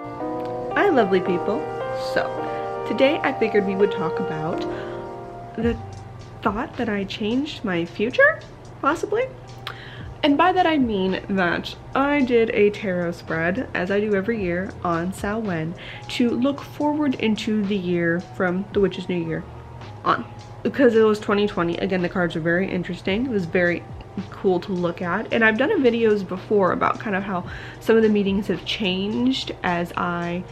Hi lovely people. So, today I figured we would talk about the thought that I changed my future, possibly? And by that I mean that I did a tarot spread, as I do every year, on Samhain, to look forward into the year from the Witch's New Year on. Because it was 2020, again the cards were very interesting, it was very cool to look at, and I've done videos before about kind of how some of the meanings have changed as I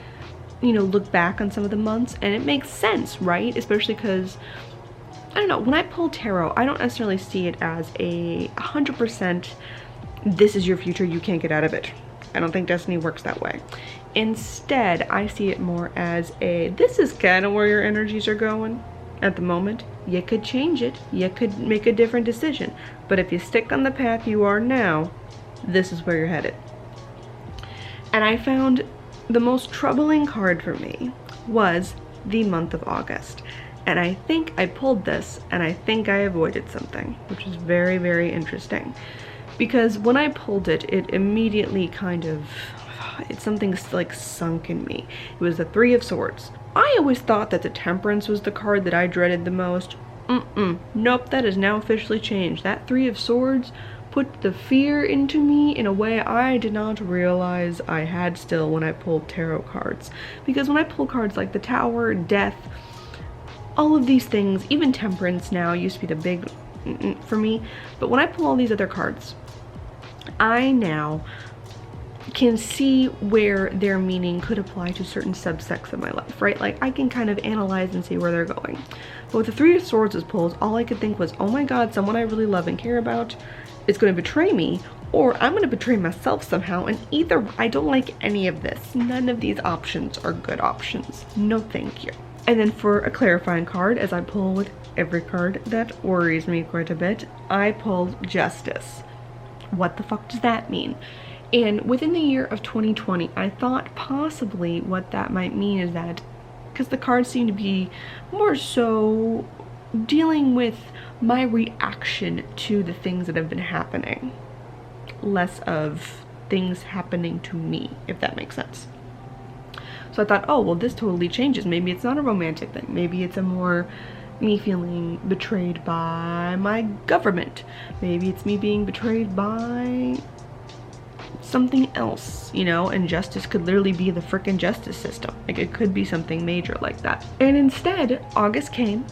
look back on some of the months, and it makes sense, right? Especially because, I don't know, when I pull tarot, I don't necessarily see it as a 100% this is your future, you can't get out of it. I don't think destiny works that way. Instead, I see it more as a, this is kind of where your energies are going at the moment. You could change it, you could make a different decision, but if you stick on the path you are now, this is where you're headed. And I found the most troubling card for me was the month of August. And I think I pulled this, and I think I avoided something, which is very, very interesting. Because when I pulled it, it immediately kind of, it's something like sunk in me. It was the Three of Swords. I always thought that the Temperance was the card that I dreaded the most. Nope, that is now officially changed. That Three of Swords put the fear into me in a way I did not realize I had still when I pulled tarot cards. Because when I pull cards like the Tower, Death, all of these things, even Temperance now used to be the big for me, but when I pull all these other cards, I now can see where their meaning could apply to certain subsects of my life, right? Like I can kind of analyze and see where they're going. But with the Three of Swords was pulled, all I could think was, oh my god, someone I really love and care about is going to betray me, or I'm going to betray myself somehow, and either I don't like any of this. None of these options are good options. No thank you. And then for a clarifying card, as I pull with every card that worries me quite a bit, I pulled Justice. What the fuck does that mean? And within the year of 2020, I thought possibly what that might mean is that, because the cards seem to be more so dealing with my reaction to the things that have been happening, less of things happening to me, if that makes sense. So I thought, oh, well, this totally changes. Maybe it's not a romantic thing. Maybe it's a more me feeling betrayed by my government. Maybe it's me being betrayed by something else, and justice could literally be the frickin' justice system. Like, it could be something major like that. And instead, August came,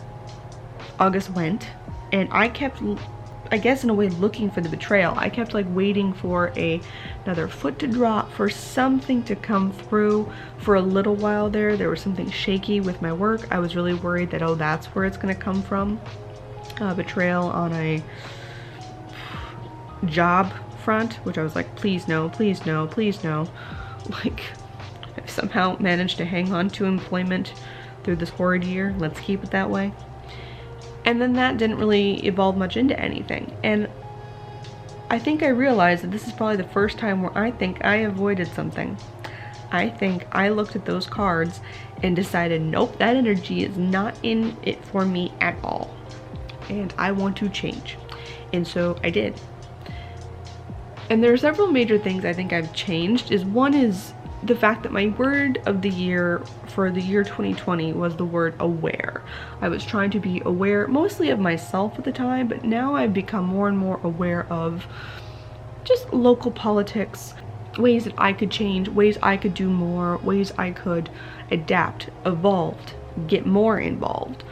August went, and I kept, I guess in a way, looking for the betrayal. I kept like waiting for another foot to drop, for something to come through. For a little while there was something shaky with my work. I was really worried that, oh, that's where it's gonna come from. Betrayal on a job front, which I was like, please no, please no, please no. Like, I've somehow managed to hang on to employment through this horrid year. Let's keep it that way. And then that didn't really evolve much into anything. And I think I realized that this is probably the first time where I think I avoided something. I think I looked at those cards and decided, nope, that energy is not in it for me at all. And I want to change. And so I did. And there are several major things I think I've changed. One is the fact that my word of the year for the year 2020 was the word aware. I was trying to be aware mostly of myself at the time, but now I've become more and more aware of just local politics, ways that I could change, ways I could do more, ways I could adapt, evolve, get more involved,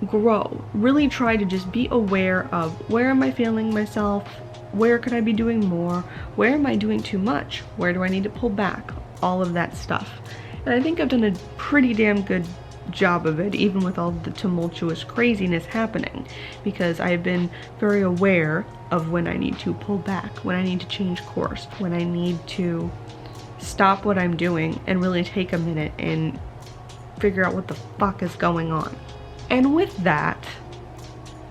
grow. Really try to just be aware of where am I feeling myself, where could I be doing more, where am I doing too much, where do I need to pull back, all of that stuff. And I think I've done a pretty damn good job of it, even with all the tumultuous craziness happening, because I have been very aware of when I need to pull back, when I need to change course, when I need to stop what I'm doing and really take a minute and figure out what the fuck is going on. And with that,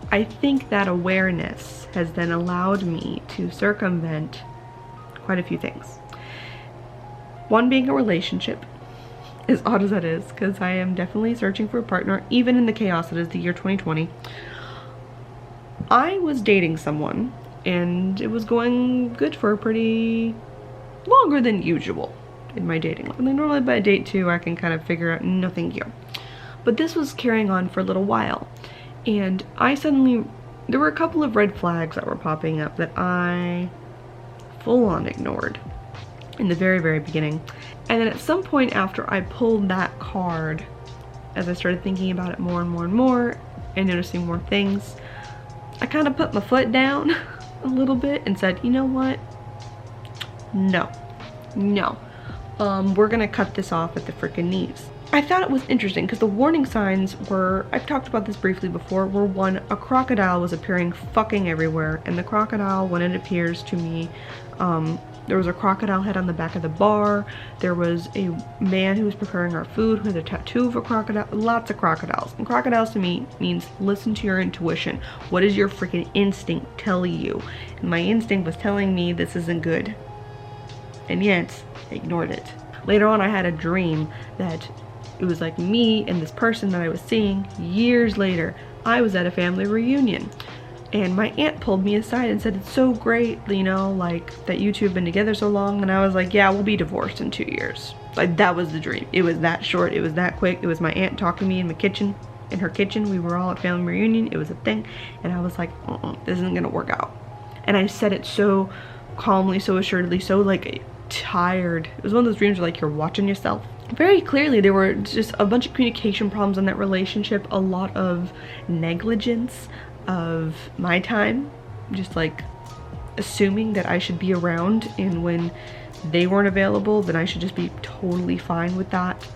I think that awareness has then allowed me to circumvent quite a few things. One being a relationship, as odd as that is, because I am definitely searching for a partner, even in the chaos that is the year 2020. I was dating someone, and it was going good for a pretty longer than usual. in my dating life. Like normally by date 2 I can kind of figure out, no thank you. But this was carrying on for a little while, and there were a couple of red flags that were popping up that I full on ignored in the very, very beginning. And then at some point after I pulled that card, as I started thinking about it more and more and more and noticing more things, I kind of put my foot down a little bit and said, you know what? No. We're gonna cut this off at the freaking knees. I thought it was interesting because the warning signs were, I've talked about this briefly before, were one, a crocodile was appearing fucking everywhere, and the crocodile, when it appears to me, there was a crocodile head on the back of the bar, there was a man who was preparing our food who had a tattoo of a crocodile, lots of crocodiles. And crocodiles to me means listen to your intuition. What is your freaking instinct telling you? And my instinct was telling me this isn't good. And yet, I ignored it. Later on I had a dream that it was like me and this person that I was seeing years later. I was at a family reunion and my aunt pulled me aside and said, it's so great, you know, like that you two have been together so long. And I was like, yeah, we'll be divorced in 2 years. Like that was the dream. It was that short, it was that quick. It was my aunt talking to me in my kitchen, in her kitchen. We were all at family reunion, it was a thing. And I was like, this isn't gonna work out. And I said it so calmly, so assuredly, so like tired. It was one of those dreams where like you're watching yourself. Very clearly there were just a bunch of communication problems in that relationship, a lot of negligence of my time, just like assuming that I should be around, and when they weren't available then I should just be totally fine with that,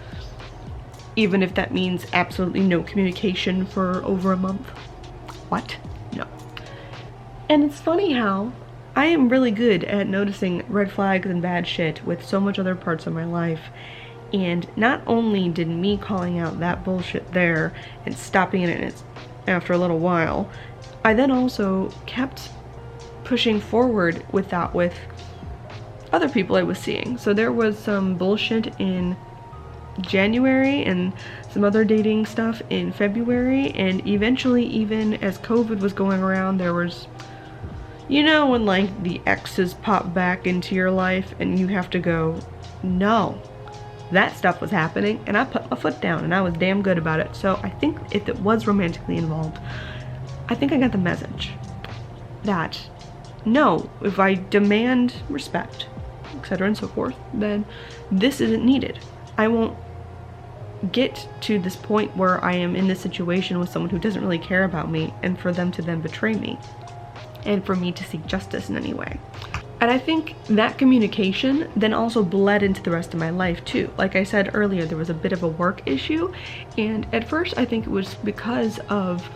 even if that means absolutely no communication for over a month. What? No. And it's funny how I am really good at noticing red flags and bad shit with so much other parts of my life. And not only did me calling out that bullshit there and stopping it after a little while, I then also kept pushing forward with that with other people I was seeing. So there was some bullshit in January and some other dating stuff in February, and eventually, even as COVID was going around, there was, you know, when like the exes pop back into your life and you have to go, no. That stuff was happening and I put my foot down and I was damn good about it. So I think if it was romantically involved, I think I got the message that no, if I demand respect, etc. and so forth, then this isn't needed. I won't get to this point where I am in this situation with someone who doesn't really care about me and for them to then betray me and for me to seek justice in any way. And I think that communication then also bled into the rest of my life too. Like I said earlier, there was a bit of a work issue, and at first I think it was because of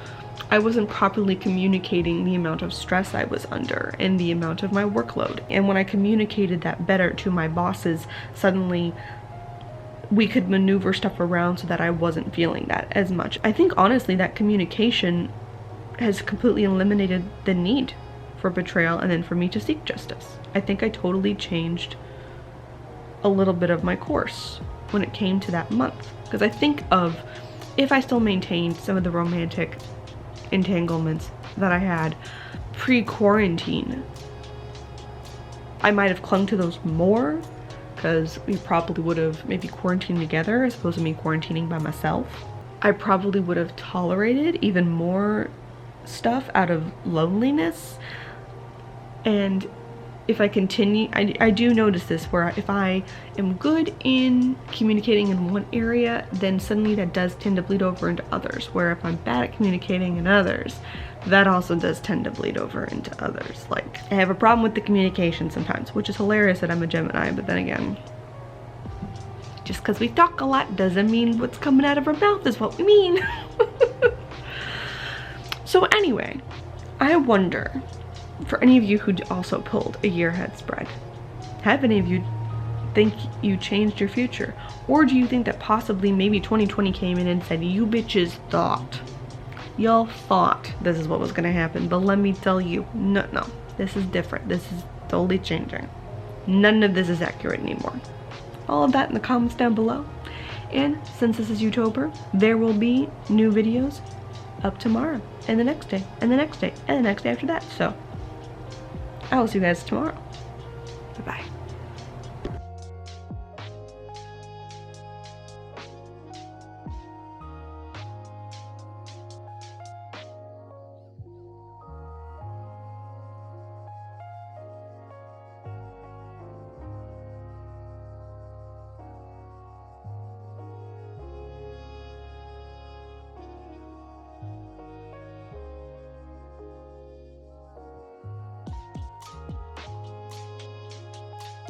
I wasn't properly communicating the amount of stress I was under and the amount of my workload. And when I communicated that better to my bosses, suddenly we could maneuver stuff around so that I wasn't feeling that as much. I think honestly that communication has completely eliminated the need for betrayal and then for me to seek justice. I think I totally changed a little bit of my course when it came to that month. Because I think of, if I still maintained some of the romantic entanglements that I had pre-quarantine, I might have clung to those more, because we probably would have maybe quarantined together as opposed to me quarantining by myself. I probably would have tolerated even more stuff out of loneliness. And if I continue, I do notice this, where if I am good in communicating in one area, then suddenly that does tend to bleed over into others. Where if I'm bad at communicating in others, that also does tend to bleed over into others. Like, I have a problem with the communication sometimes, which is hilarious that I'm a Gemini, but then again, just because we talk a lot doesn't mean what's coming out of our mouth is what we mean. So anyway, I wonder, for any of you who also pulled a year ahead spread, have any of you think you changed your future? Or do you think that possibly maybe 2020 came in and said, you bitches thought, y'all thought this is what was gonna happen, but let me tell you, no, this is different. This is totally changing. None of this is accurate anymore. All of that in the comments down below. And since this is Utopia, there will be new videos up tomorrow, and the next day, and the next day, and the next day after that. So I will see you guys tomorrow.